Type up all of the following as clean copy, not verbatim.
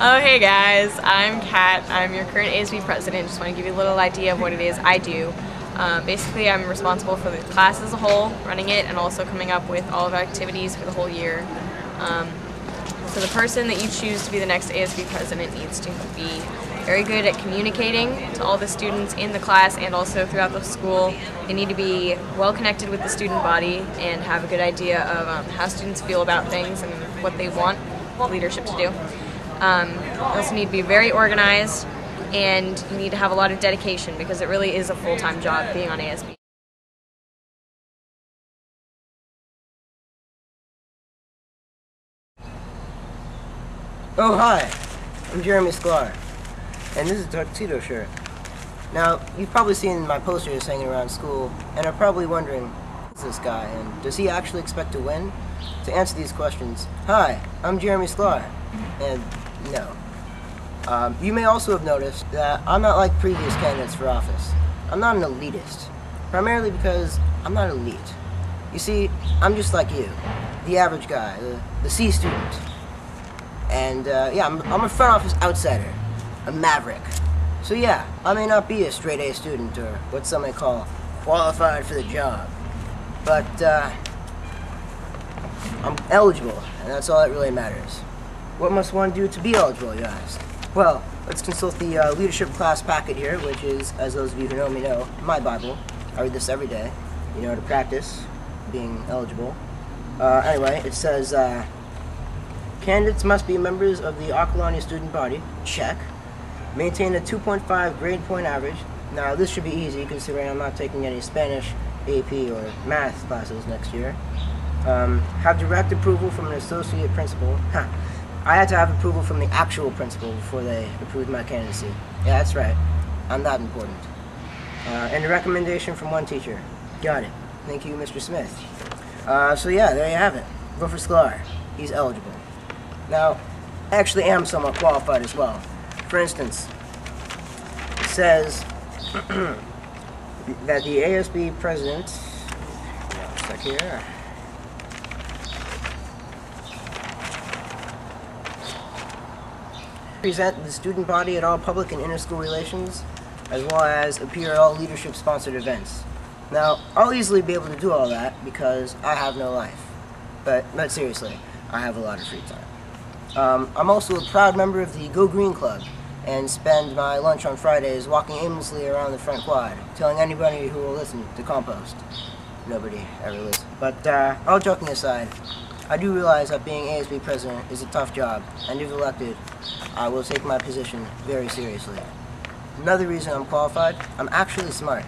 Oh, hey guys, I'm Kat. I'm your current ASB president. Just want to give you a little idea of what it is I do. Basically, I'm responsible for the class as a whole, running it, and also coming up with all of our activities for the whole year. So the person that you choose to be the next ASB president needs to be very good at communicating to all the students in the class and also throughout the school. They need to be well connected with the student body and have a good idea of how students feel about things and what they want leadership to do. You also need to be very organized, and you need to have a lot of dedication because it really is a full-time job being on ASB. Oh, hi. I'm Jeremy Sclar, and this is a tuxedo shirt. Now, you've probably seen my posters hanging around school, and are probably wondering, who's this guy, and does he actually expect to win? To answer these questions, hi, I'm Jeremy Sclar, and no. You may also have noticed that I'm not like previous candidates for office. I'm not an elitist, primarily because I'm not elite. You see, I'm just like you, the average guy, the C student. And yeah, I'm a front office outsider, a maverick. So yeah, I may not be a straight A student, or what some may call qualified for the job, but I'm eligible, and that's all that really matters. What must one do to be eligible, you ask? Well, let's consult the leadership class packet here, which is, as those of you who know me know, my Bible. I read this every day, you know, to practice being eligible. Anyway, it says, candidates must be members of the Acalanes student body, check. Maintain a 2.5 grade point average. Now, this should be easy considering I'm not taking any Spanish, AP, or math classes next year. Have direct approval from an associate principal. I had to have approval from the actual principal before they approved my candidacy. Yeah, that's right. I'm that important. And a recommendation from one teacher. Got it. Thank you, Mr. Smith. So yeah, there you have it. Vote for Sclar. He's eligible. Now, I actually am somewhat qualified as well. For instance, it says that the ASB president, one sec here, present the student body at all public and inter-school relations, as well as appear at all leadership-sponsored events. Now, I'll easily be able to do all that because I have no life. But seriously, I have a lot of free time. I'm also a proud member of the Go Green Club, and spend my lunch on Fridays walking aimlessly around the front quad, telling anybody who will listen to compost. Nobody ever listens. But all joking aside, I do realize that being ASB president is a tough job, and if elected, I will take my position very seriously. Another reason I'm qualified, I'm actually smart,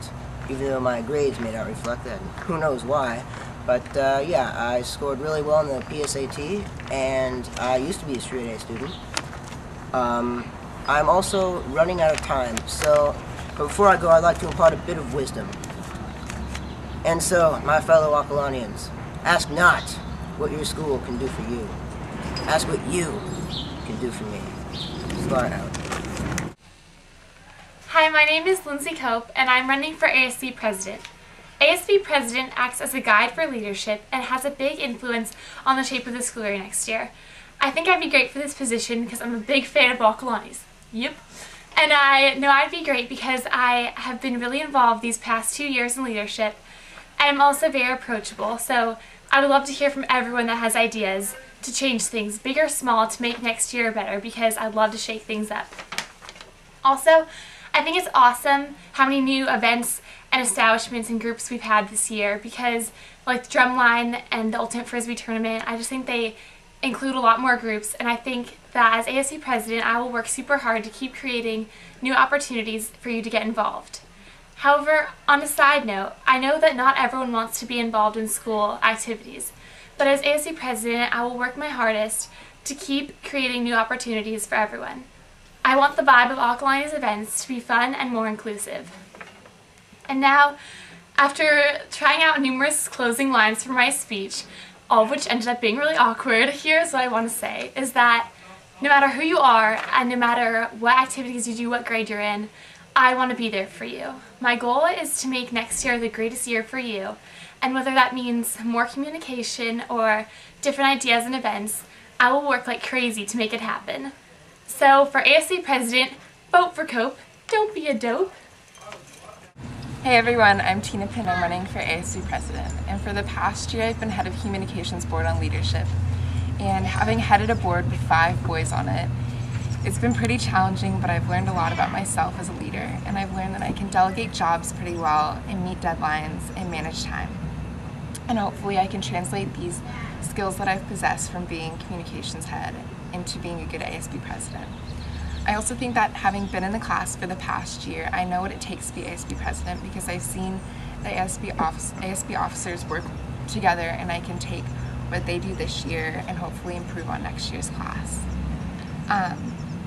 even though my grades may not reflect that, and who knows why. But yeah, I scored really well in the PSAT, and I used to be a straight A student. I'm also running out of time, so before I go, I'd like to impart a bit of wisdom. And so, my fellow Acalanes, ask not what your school can do for you. Ask what you can do for me. Sclar out. Hi, my name is Lindsay Cope, and I'm running for ASB President. ASB President acts as a guide for leadership and has a big influence on the shape of the school year next year. I think I'd be great for this position because I'm a big fan of Acalanes. Yep. And I know I'd be great because I have been really involved these past 2 years in leadership, and I'm also very approachable, so I would love to hear from everyone that has ideas to change things, big or small, to make next year better, because I'd love to shake things up. Also, I think it's awesome how many new events and establishments and groups we've had this year, because like the Drumline and the Ultimate Frisbee Tournament, I just think they include a lot more groups, and I think that as ASB president I will work super hard to keep creating new opportunities for you to get involved. However, on a side note, I know that not everyone wants to be involved in school activities, but as ASB president I will work my hardest to keep creating new opportunities for everyone. I want the vibe of Acalanes events to be fun and more inclusive. And now, after trying out numerous closing lines for my speech, all of which ended up being really awkward, here's what I want to say, is that no matter who you are and no matter what activities you do, what grade you're in, I want to be there for you. My goal is to make next year the greatest year for you, and whether that means more communication or different ideas and events, I will work like crazy to make it happen. So for ASB President, vote for Cope. Don't be a dope. Hey everyone, I'm Tina Pinn. I'm running for ASB President, and for the past year I've been head of Communications Board on Leadership. And having headed a board with 5 boys on it, it's been pretty challenging, but I've learned a lot about myself as a leader, and I've learned that I can delegate jobs pretty well and meet deadlines and manage time. And hopefully I can translate these skills that I've possessed from being communications head into being a good ASB President. I also think that having been in the class for the past year, I know what it takes to be ASB President because I've seen the ASB officers work together, and I can take what they do this year and hopefully improve on next year's class.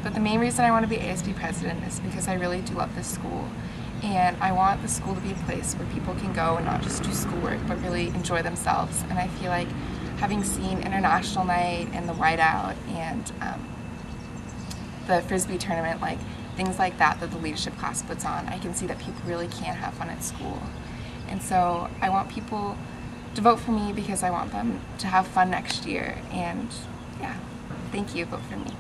But the main reason I want to be ASB President is because I really do love this school, and I want the school to be a place where people can go and not just do schoolwork but really enjoy themselves. And I feel like having seen International Night and the Whiteout and the Frisbee tournament, like things like that that the leadership class puts on, I can see that people really can have fun at school. And so I want people to vote for me because I want them to have fun next year. And yeah, thank you, vote for me.